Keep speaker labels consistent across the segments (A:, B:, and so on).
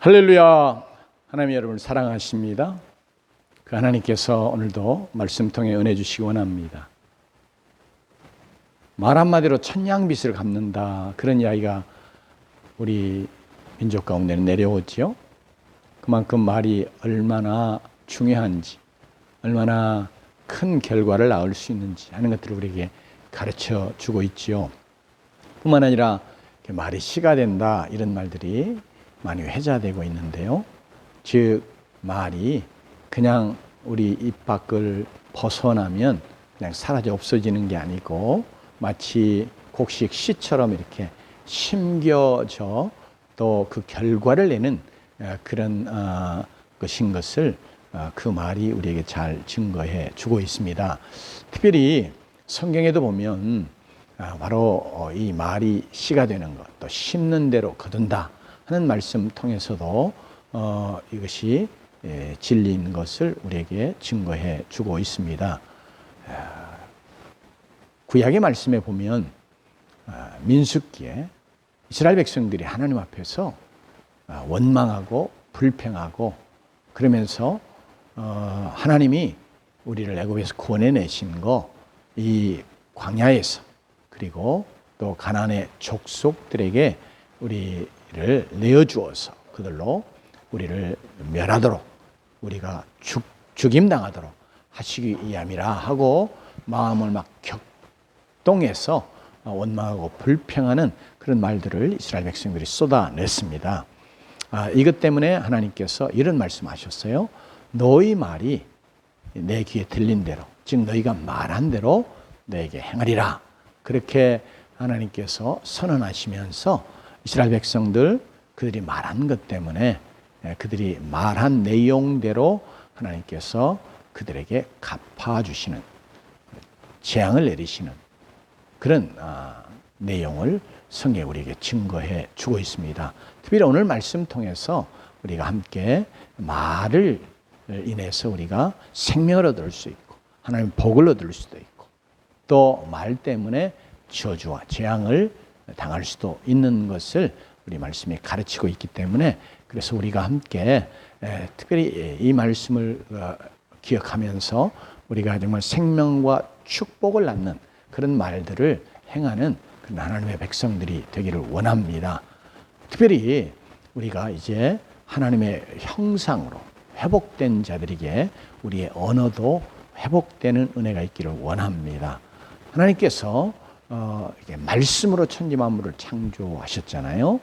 A: 할렐루야. 하나님 여러분을 사랑하십니다. 그 하나님께서 오늘도 말씀 통해 은혜 주시기 원합니다. 말 한마디로 천냥빚을 갚는다, 그런 이야기가 우리 민족 가운데는 내려오지요. 그만큼 말이 얼마나 중요한지, 얼마나 큰 결과를 낳을 수 있는지 하는 것들을 우리에게 가르쳐 주고 있지요. 뿐만 아니라 말이 씨가 된다, 이런 말들이 많이 회자되고 있는데요. 즉 말이 그냥 우리 입 밖을 벗어나면 그냥 사라져 없어지는 게 아니고 마치 곡식 씨처럼 이렇게 심겨져 또 그 결과를 내는 그런 것인 것을 그 말이 우리에게 잘 증거해 주고 있습니다. 특별히 성경에도 보면 바로 이 말이 씨가 되는 것, 또 심는 대로 거둔다 하는 말씀 통해서도 이것이 진리인 것을 우리에게 증거해 주고 있습니다. 구약의 말씀에 보면 민수기에 이스라엘 백성들이 하나님 앞에서 원망하고 불평하고 그러면서 하나님이 우리를 애굽에서 구원해내신 거, 이 광야에서 그리고 또 가나안의 족속들에게 우리를 내어주어서 그들로 우리를 멸하도록, 우리가 죽임당하도록 하시기 위함이라 하고 마음을 막 격동해서 원망하고 불평하는 그런 말들을 이스라엘 백성들이 쏟아냈습니다. 이것 때문에 하나님께서 이런 말씀하셨어요. 너희 말이 내 귀에 들린 대로, 즉 너희가 말한 대로 너에게 행하리라. 그렇게 하나님께서 선언하시면서 이스라엘 백성들, 그들이 말한 것 때문에 그들이 말한 내용대로 하나님께서 그들에게 갚아주시는, 재앙을 내리시는 그런 내용을 성경에 우리에게 증거해 주고 있습니다. 특별히 오늘 말씀 통해서 우리가 함께 말을 인해서 우리가 생명을 얻을 수 있고 하나님의 복을 얻을 수도 있고 또 말 때문에 저주와 재앙을 당할 수도 있는 것을 우리 말씀이 가르치고 있기 때문에, 그래서 우리가 함께 특별히 이 말씀을 기억하면서 우리가 정말 생명과 축복을 낳는 그런 말들을 행하는 그런 하나님의 백성들이 되기를 원합니다. 특별히 우리가 이제 하나님의 형상으로 회복된 자들에게 우리의 언어도 회복되는 은혜가 있기를 원합니다. 하나님께서 말씀으로 천지 만물을 창조하셨잖아요.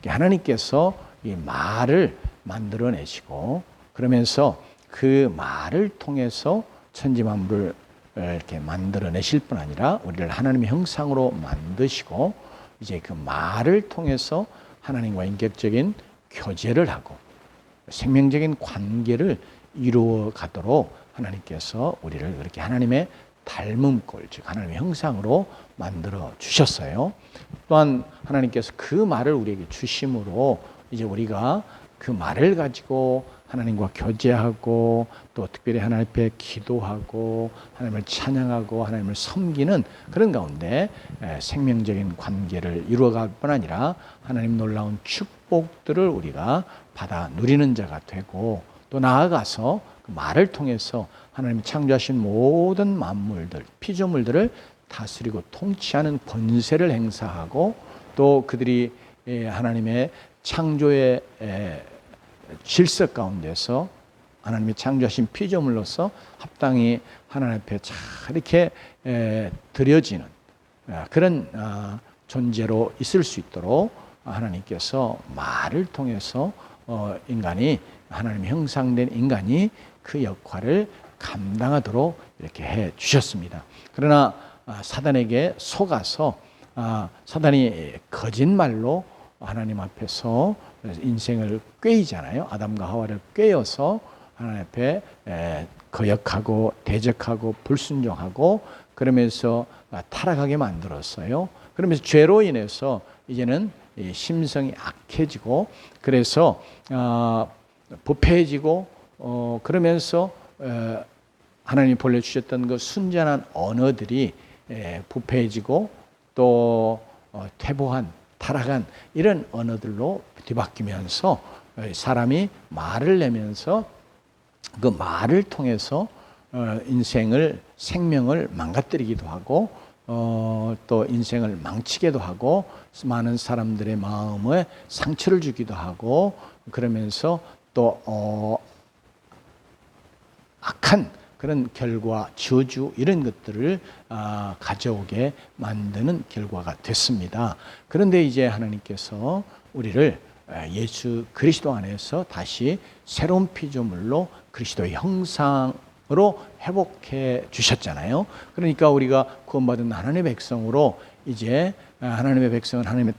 A: 하나님께서 이 말을 만들어내시고 그러면서 그 말을 통해서 천지 만물을 이렇게 만들어내실 뿐 아니라 우리를 하나님의 형상으로 만드시고 이제 그 말을 통해서 하나님과 인격적인 교제를 하고 생명적인 관계를 이루어 가도록 하나님께서 우리를 그렇게 하나님의 닮음꼴, 즉 하나님의 형상으로 만들어 주셨어요. 또한 하나님께서 그 말을 우리에게 주심으로 이제 우리가 그 말을 가지고 하나님과 교제하고 또 특별히 하나님 앞에 기도하고 하나님을 찬양하고 하나님을 섬기는 그런 가운데 생명적인 관계를 이루어갈 뿐 아니라 하나님 놀라운 축복들을 우리가 받아 누리는 자가 되고 또 나아가서 그 말을 통해서 하나님이 창조하신 모든 만물들, 피조물들을 다스리고 통치하는 권세를 행사하고 또 그들이 하나님의 창조의 질서 가운데서 하나님이 창조하신 피조물로서 합당히 하나님 앞에 잘 이렇게 드려지는 그런 존재로 있을 수 있도록 하나님께서 말을 통해서 인간이, 하나님의 형상된 인간이 그 역할을 감당하도록 이렇게 해 주셨습니다. 그러나 사단에게 속아서 사단이 거짓말로 하나님 앞에서 인생을 꾀이잖아요. 아담과 하와를 꾀어서 하나님 앞에 거역하고 대적하고 불순종하고 그러면서 타락하게 만들었어요. 그러면서 죄로 인해서 이제는 심성이 악해지고 그래서 부패해지고 그러면서 하나님이 보내주셨던 그 순전한 언어들이 부패해지고 또 퇴보한 타락한 이런 언어들로 뒤바뀌면서 사람이 말을 내면서 그 말을 통해서 인생을, 생명을 망가뜨리기도 하고 또 인생을 망치기도 하고 많은 사람들의 마음에 상처를 주기도 하고 그러면서 또 악한 그런 결과, 저주 이런 것들을 가져오게 만드는 결과가 됐습니다. 그런데 이제 하나님께서 우리를 예수 그리스도 안에서 다시 새로운 피조물로 그리스도의 형상으로 회복해 주셨잖아요. 그러니까 우리가 구원받은 하나님의 백성으로 이제 하나님의 백성은 하나님의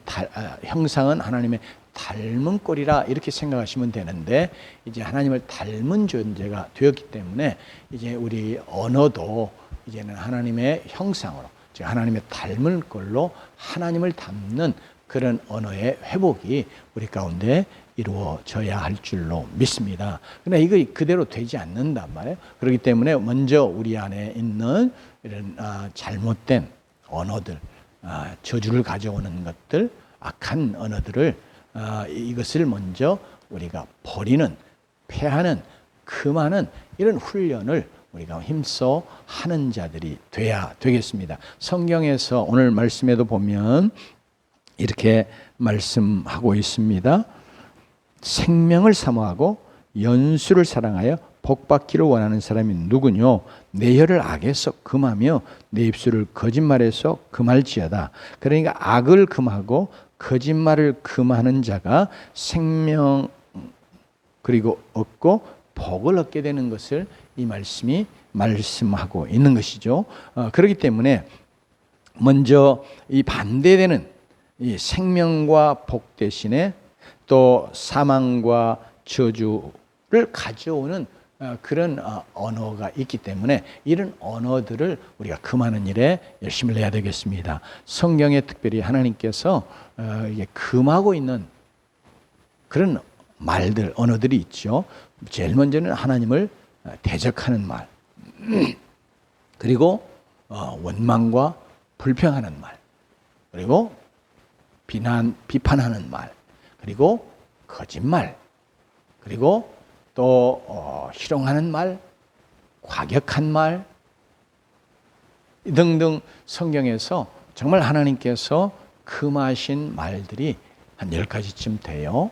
A: 형상은 하나님의 닮은 꼴이라 이렇게 생각하시면 되는데, 이제 하나님을 닮은 존재가 되었기 때문에 이제 우리 언어도 이제는 하나님의 형상으로, 즉 하나님의 닮은 꼴로 하나님을 닮는 그런 언어의 회복이 우리 가운데 이루어져야 할 줄로 믿습니다. 그러나 이거 그대로 되지 않는단 말이에요. 그렇기 때문에 먼저 우리 안에 있는 이런 잘못된 언어들, 저주를 가져오는 것들, 악한 언어들을 이것을 먼저 우리가 버리는, 패하는, 금하는 이런 훈련을 우리가 힘써 하는 자들이 돼야 되겠습니다. 성경에서 오늘 말씀에도 보면 이렇게 말씀하고 있습니다. 생명을 사모하고 연수를 사랑하여 복받기를 원하는 사람이 누구뇨? 내 혀를 악에서 금하며 내 입술을 거짓말에서 금할지어다. 그러니까 악을 금하고 거짓말을 금하는 자가 생명 그리고 얻고 복을 얻게 되는 것을 이 말씀이 말씀하고 있는 것이죠. 그렇기 때문에 먼저 이 반대되는 이 생명과 복 대신에 또 사망과 저주를 가져오는 그런 언어가 있기 때문에 이런 언어들을 우리가 금하는 일에 열심을 내야 되겠습니다. 성경에 특별히 하나님께서 금하고 있는 그런 말들, 언어들이 있죠. 제일 먼저는 하나님을 대적하는 말, 그리고 원망과 불평하는 말, 그리고 비판하는 말, 그리고 거짓말, 그리고 또 희롱하는 말, 과격한 말 등등 성경에서 정말 하나님께서 금하신 말들이 한 10가지쯤 돼요.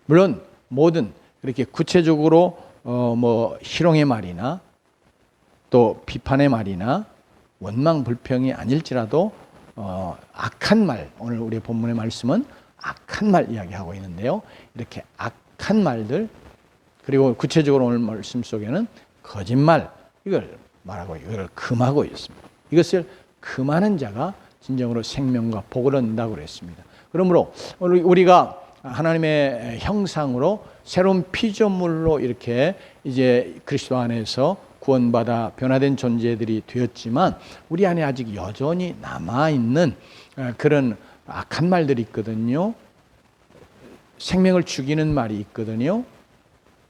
A: 물론 모든 그렇게 구체적으로 뭐 희롱의 말이나 또 비판의 말이나 원망 불평이 아닐지라도 악한 말, 오늘 우리 본문의 말씀은 악한 말 이야기하고 있는데요. 이렇게 악한 말들, 그리고 구체적으로 오늘 말씀 속에는 거짓말, 이걸 말하고 이걸 금하고 있습니다. 이것을 금하는 자가 진정으로 생명과 복을 얻는다고 그랬습니다. 그러므로 우리가 하나님의 형상으로 새로운 피조물로 이렇게 이제 그리스도 안에서 구원받아 변화된 존재들이 되었지만 우리 안에 아직 여전히 남아있는 그런 악한 말들이 있거든요. 생명을 죽이는 말이 있거든요.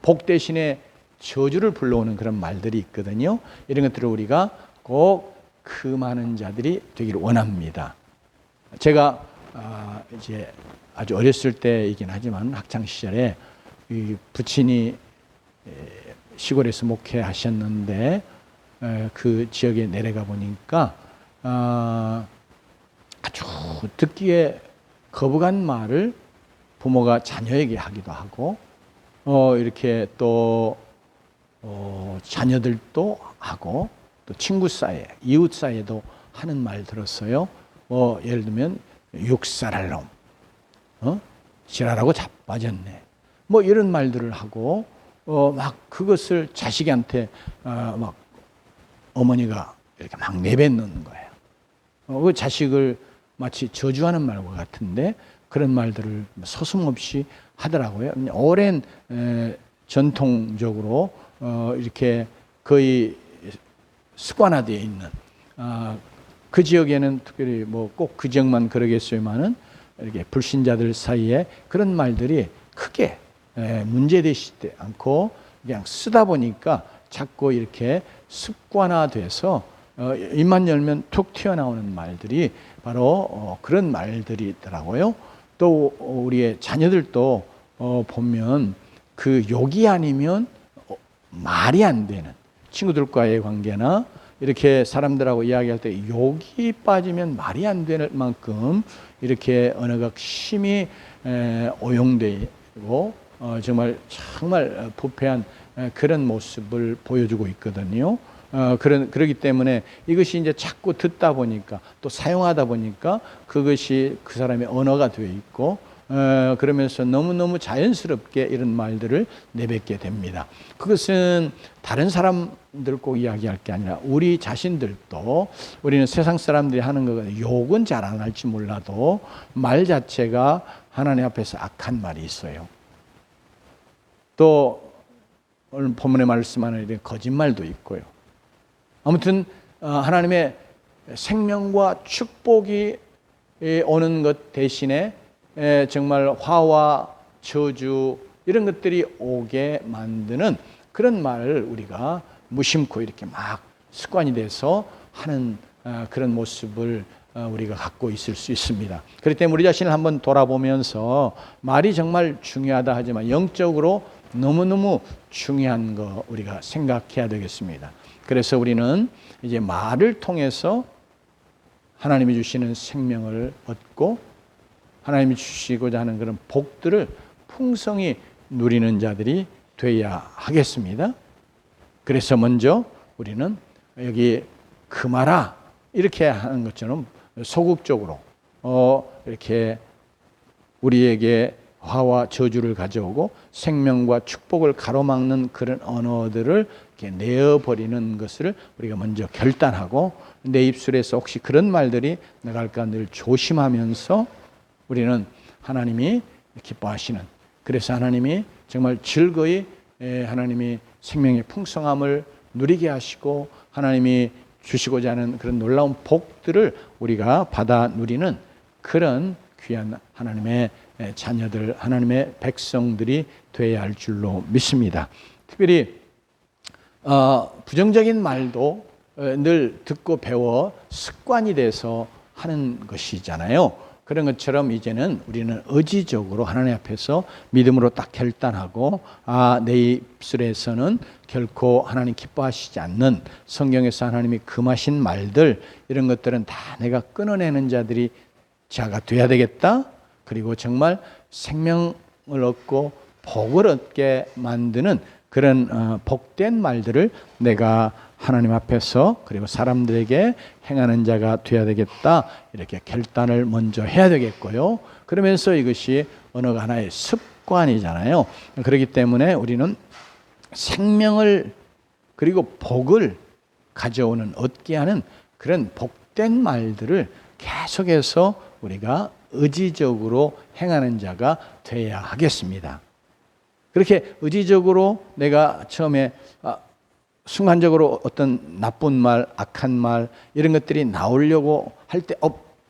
A: 복 대신에 저주를 불러오는 그런 말들이 있거든요. 이런 것들을 우리가 꼭 금하는 자들이 되기를 원합니다. 제가 이제 아주 어렸을 때이긴 하지만 학창 시절에 이 부친이 시골에서 목회하셨는데 그 지역에 내려가 보니까 아주 듣기에 거북한 말을 부모가 자녀에게 하기도 하고 이렇게 또 자녀들도 하고 또 친구 사이에, 이웃 사이에도 하는 말 들었어요. 예를 들면 육살할 놈, 지랄하고 자빠졌네. 뭐 이런 말들을 하고 막 그것을 자식한테 막 어머니가 이렇게 막 내뱉는 거예요. 그 자식을 마치 저주하는 말과 같은데 그런 말들을 서슴없이 하더라고요. 오랜 전통적으로 이렇게 거의 습관화되어 있는 그 지역에는 특별히 뭐 꼭 그 지역만 그러겠어요만은 이렇게 불신자들 사이에 그런 말들이 크게 문제되시지 않고 그냥 쓰다 보니까 자꾸 이렇게 습관화돼서 입만 열면 툭 튀어나오는 말들이 바로 그런 말들이 있더라고요. 또 우리의 자녀들도 보면 그 욕이 아니면 말이 안 되는 친구들과의 관계나 이렇게 사람들하고 이야기할 때 욕이 빠지면 말이 안 될 만큼 이렇게 언어가 심히 오용되고 정말 부패한 그런 모습을 보여주고 있거든요. 그러기 때문에 이것이 이제 자꾸 듣다 보니까 또 사용하다 보니까 그것이 그 사람의 언어가 되어 있고 그러면서 너무너무 자연스럽게 이런 말들을 내뱉게 됩니다. 그것은 다른 사람들 꼭 이야기할 게 아니라 우리 자신들도 우리는 세상 사람들이 하는 거 욕은 잘 안 할지 몰라도 말 자체가 하나님 앞에서 악한 말이 있어요. 또 오늘 본문에 말씀하는 거짓말도 있고요. 아무튼 하나님의 생명과 축복이 오는 것 대신에 정말 화와 저주 이런 것들이 오게 만드는 그런 말을 우리가 무심코 이렇게 막 습관이 돼서 하는 그런 모습을 우리가 갖고 있을 수 있습니다. 그렇기 때문에 우리 자신을 한번 돌아보면서 말이 정말 중요하다 하지만 영적으로 너무너무 중요한 거 우리가 생각해야 되겠습니다. 그래서 우리는 이제 말을 통해서 하나님이 주시는 생명을 얻고 하나님이 주시고자 하는 그런 복들을 풍성히 누리는 자들이 되어야 하겠습니다. 그래서 먼저 우리는 여기 금하라 이렇게 하는 것처럼 소극적으로 이렇게 우리에게 화와 저주를 가져오고 생명과 축복을 가로막는 그런 언어들을 이렇게 내어버리는 것을 우리가 먼저 결단하고 내 입술에서 혹시 그런 말들이 나갈까 늘 조심하면서 우리는 하나님이 기뻐하시는, 그래서 하나님이 정말 즐거이 하나님이 생명의 풍성함을 누리게 하시고 하나님이 주시고자 하는 그런 놀라운 복들을 우리가 받아 누리는 그런 귀한 하나님의 자녀들, 하나님의 백성들이 되어야 할 줄로 믿습니다. 특별히 부정적인 말도 늘 듣고 배워 습관이 돼서 하는 것이잖아요. 그런 것처럼 이제는 우리는 의지적으로 하나님 앞에서 믿음으로 딱 결단하고 내 입술에서는 결코 하나님 기뻐하시지 않는, 성경에서 하나님이 금하신 말들 이런 것들은 다 내가 끊어내는 자가 돼야 되겠다. 그리고 정말 생명을 얻고 복을 얻게 만드는 그런 복된 말들을 내가 하나님 앞에서 그리고 사람들에게 행하는 자가 되어야 되겠다. 이렇게 결단을 먼저 해야 되겠고요. 그러면서 이것이 언어가 하나의 습관이잖아요. 그렇기 때문에 우리는 생명을 그리고 복을 가져오는, 얻게 하는 그런 복된 말들을 계속해서 우리가 의지적으로 행하는 자가 되어야 하겠습니다. 그렇게 의지적으로 내가 처음에 순간적으로 어떤 나쁜 말, 악한 말 이런 것들이 나오려고 할 때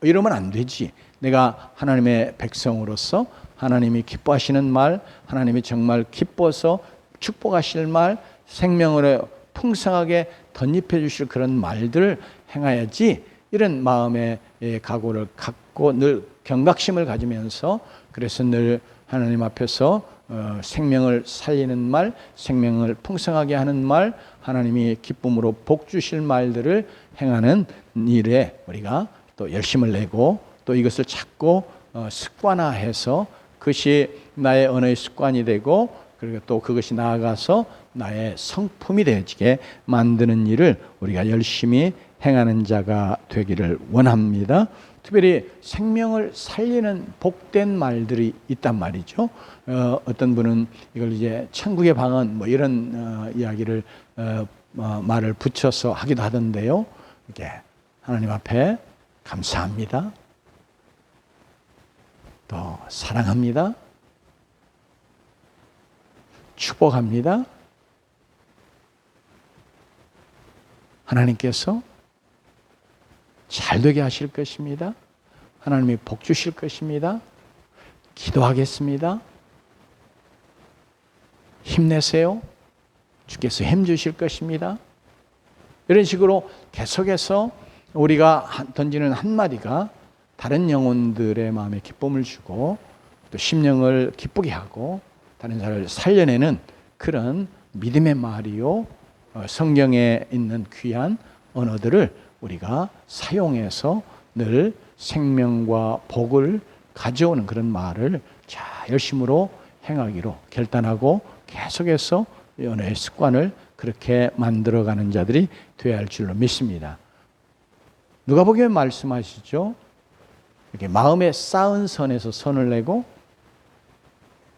A: 이러면 안 되지. 내가 하나님의 백성으로서 하나님이 기뻐하시는 말, 하나님이 정말 기뻐서 축복하실 말, 생명으로 풍성하게 덧입혀 주실 그런 말들을 행해야지, 이런 마음의 각오를 갖고 늘 경각심을 가지면서, 그래서 늘 하나님 앞에서 생명을 살리는 말, 생명을 풍성하게 하는 말, 하나님이 기쁨으로 복 주실 말들을 행하는 일에 우리가 또 열심을 내고 또 이것을 찾고 습관화해서 그것이 나의 언어의 습관이 되고, 그리고 또 그것이 나아가서 나의 성품이 되어지게 만드는 일을 우리가 열심히 행하는 자가 되기를 원합니다. 특별히 생명을 살리는 복된 말들이 있단 말이죠. 어떤 분은 이걸 이제 천국의 방언 뭐 이런 이야기를 말을 붙여서 하기도 하던데요. 이게 하나님 앞에 감사합니다. 또 사랑합니다. 축복합니다. 하나님께서 잘 되게 하실 것입니다. 하나님이 복 주실 것입니다. 기도하겠습니다. 힘내세요. 주께서 힘 주실 것입니다. 이런 식으로 계속해서 우리가 던지는 한마디가 다른 영혼들의 마음에 기쁨을 주고 또 심령을 기쁘게 하고 다른 사람을 살려내는 그런 믿음의 말이요, 성경에 있는 귀한 언어들을 우리가 사용해서 늘 생명과 복을 가져오는 그런 말을 열심으로 행하기로 결단하고 계속해서 언어의 습관을 그렇게 만들어가는 자들이 되어야 할 줄로 믿습니다. 누가복음에 말씀하시죠. 이렇게 마음에 쌓은 선에서 선을 내고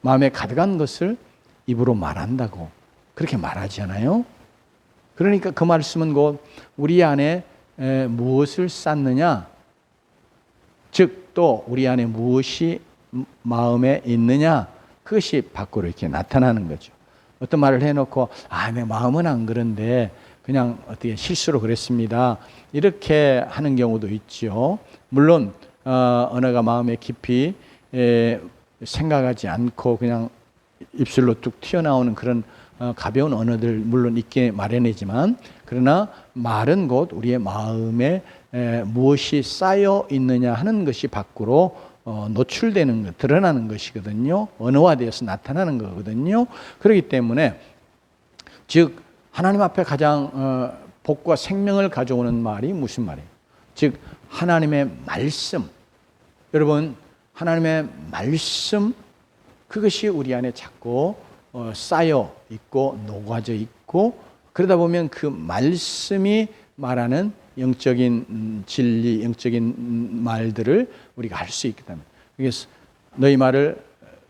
A: 마음에 가득한 것을 입으로 말한다고 그렇게 말하잖아요. 그러니까 그 말씀은 곧 우리 안에 무엇을 쌓느냐, 즉 또 우리 안에 무엇이 마음에 있느냐, 그것이 밖으로 이렇게 나타나는 거죠. 어떤 말을 해놓고 내 마음은 안 그런데 그냥 어떻게 실수로 그랬습니다, 이렇게 하는 경우도 있죠. 물론 언어가 마음에 깊이 생각하지 않고 그냥 입술로 뚝 튀어나오는 그런 가벼운 언어들 물론 있게 마련이지만, 그러나 말은 곧 우리의 마음에 무엇이 쌓여 있느냐 하는 것이 밖으로 노출되는 것, 드러나는 것이거든요. 언어화되어서 나타나는 거거든요. 그렇기 때문에 즉 하나님 앞에 가장 복과 생명을 가져오는 말이 무슨 말이에요? 즉 하나님의 말씀. 여러분, 하나님의 말씀, 그것이 우리 안에 자꾸 쌓여 있고 녹아져 있고, 그러다 보면 그 말씀이 말하는 영적인 진리, 영적인 말들을 우리가 할 수 있기 때문에, 그래서 너희 말을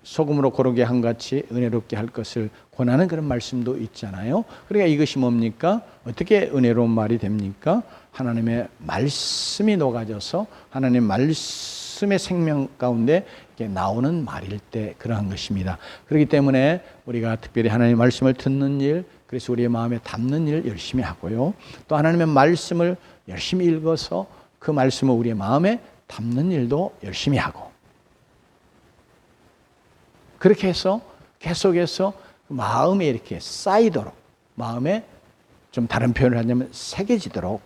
A: 소금으로 고르게 한 같이 은혜롭게 할 것을 권하는 그런 말씀도 있잖아요. 그러니까 이것이 뭡니까? 어떻게 은혜로운 말이 됩니까? 하나님의 말씀이 녹아져서 하나님의 말씀의 생명 가운데 이렇게 나오는 말일 때 그러한 것입니다. 그렇기 때문에 우리가 특별히 하나님의 말씀을 듣는 일, 그래서 우리의 마음에 담는 일 열심히 하고요. 또 하나님의 말씀을 열심히 읽어서 그 말씀을 우리의 마음에 담는 일도 열심히 하고, 그렇게 해서 계속해서 마음에 이렇게 쌓이도록, 마음에 좀 다른 표현을 하자면 새겨지도록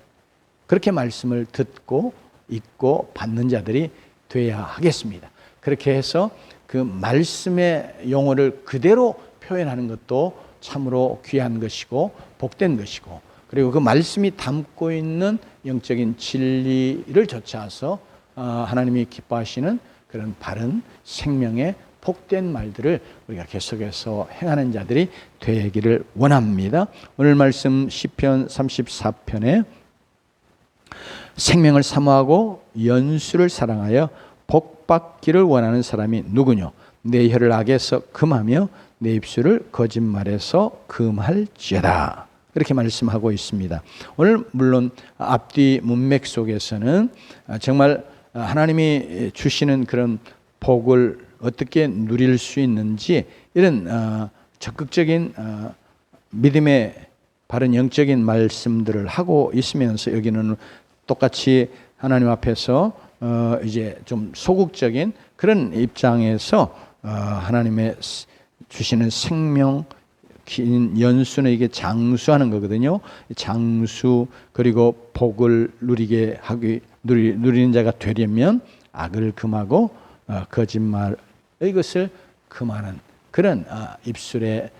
A: 그렇게 말씀을 듣고 읽고 받는 자들이 되어야 하겠습니다. 그렇게 해서 그 말씀의 용어를 그대로 표현하는 것도 참으로 귀한 것이고 복된 것이고, 그리고 그 말씀이 담고 있는 영적인 진리를 좇아서 하나님이 기뻐하시는 그런 바른 생명의 복된 말들을 우리가 계속해서 행하는 자들이 되기를 원합니다. 오늘 말씀 시편 34편에 생명을 사모하고 연수를 사랑하여 복받기를 원하는 사람이 누구뇨? 내 혀를 악에서 금하며 내 입술을 거짓말에서 금할지어다. 이렇게 말씀하고 있습니다. 오늘 물론 앞뒤 문맥 속에서는 정말 하나님이 주시는 그런 복을 어떻게 누릴 수 있는지 이런 적극적인 믿음의 바른 영적인 말씀들을 하고 있으면서, 여기는 똑같이 하나님 앞에서 이제 좀 소극적인 그런 입장에서 하나님의 주시는 생명 긴 연수는 이게 장수하는 거거든요. 장수, 그리고 복을 누리게 하기, 누리는 자가 되려면 악을 금하고 거짓말, 이것을 금하는 그런 입술의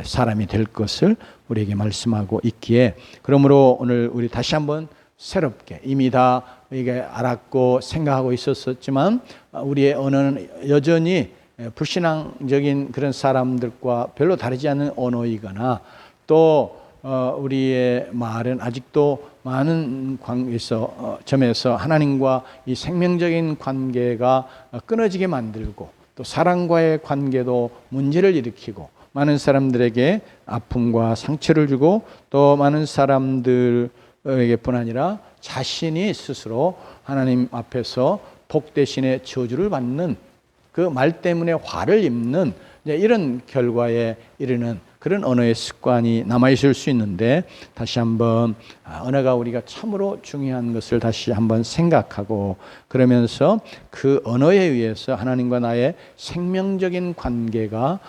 A: 사람이 될 것을 우리에게 말씀하고 있기에, 그러므로 오늘 우리 다시 한번 새롭게, 이미 다 이게 알았고 생각하고 있었지만 우리의 언어는 여전히 불신앙적인 그런 사람들과 별로 다르지 않은 언어이거나, 또 우리의 말은 아직도 많은 점에서 하나님과 이 생명적인 관계가 끊어지게 만들고, 또 사랑과의 관계도 문제를 일으키고, 많은 사람들에게 아픔과 상처를 주고, 또 많은 사람들에게뿐 아니라 자신이 스스로 하나님 앞에서 복 대신에 저주를 받는, 그 말 때문에 화를 입는 이런 결과에 이르는 그런 언어의 습관이 남아있을 수 있는데, 다시 한번 언어가 우리가 참으로 중요한 것을 다시 한번 생각하고, 그러면서 그 언어에 의해서 하나님과 나의 생명적인 관계가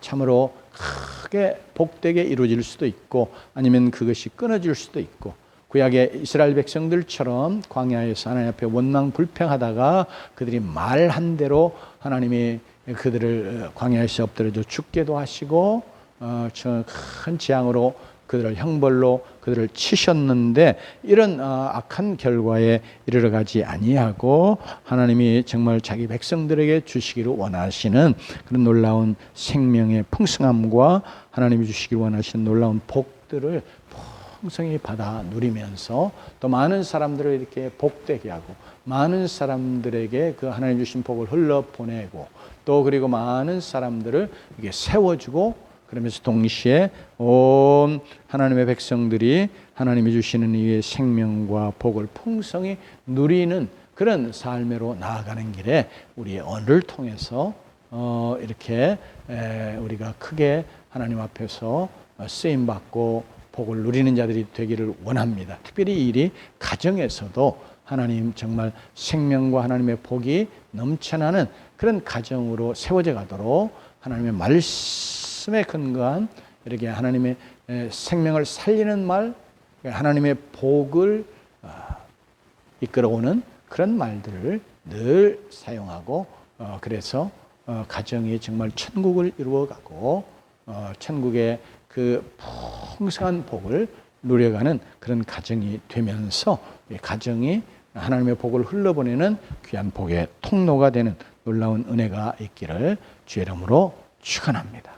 A: 참으로 크게 복되게 이루어질 수도 있고, 아니면 그것이 끊어질 수도 있고, 구약의 이스라엘 백성들처럼 광야에서 하나님 앞에 원망불평하다가 그들이 말한 대로 하나님이 그들을 광야에서 엎드려져 죽게도 하시고 저 큰 재앙으로 그들을 형벌로 그들을 치셨는데 이런 악한 결과에 이르러가지 아니하고 하나님이 정말 자기 백성들에게 주시기를 원하시는 그런 놀라운 생명의 풍성함과 하나님이 주시기를 원하시는 놀라운 복들을 풍성히 받아 누리면서 또 많은 사람들을 이렇게 복되게 하고 많은 사람들에게 그 하나님 주신 복을 흘러보내고 또 그리고 많은 사람들을 이렇게 세워주고 그러면서 동시에 온 하나님의 백성들이 하나님이 주시는 이 생명과 복을 풍성히 누리는 그런 삶으로 나아가는 길에 우리의 언어를 통해서 이렇게 우리가 크게 하나님 앞에서 쓰임받고 복을 누리는 자들이 되기를 원합니다. 특별히 이 일이 가정에서도 하나님 정말 생명과 하나님의 복이 넘쳐나는 그런 가정으로 세워져 가도록 하나님의 말씀에 근거한 이렇게 하나님의 생명을 살리는 말, 하나님의 복을 이끌어오는 그런 말들을 늘 사용하고 그래서 가정이 정말 천국을 이루어가고 천국의 그 풍성한 복을 누려가는 그런 가정이 되면서 가정이 하나님의 복을 흘러보내는 귀한 복의 통로가 되는 놀라운 은혜가 있기를 주의 이름으로 축원합니다.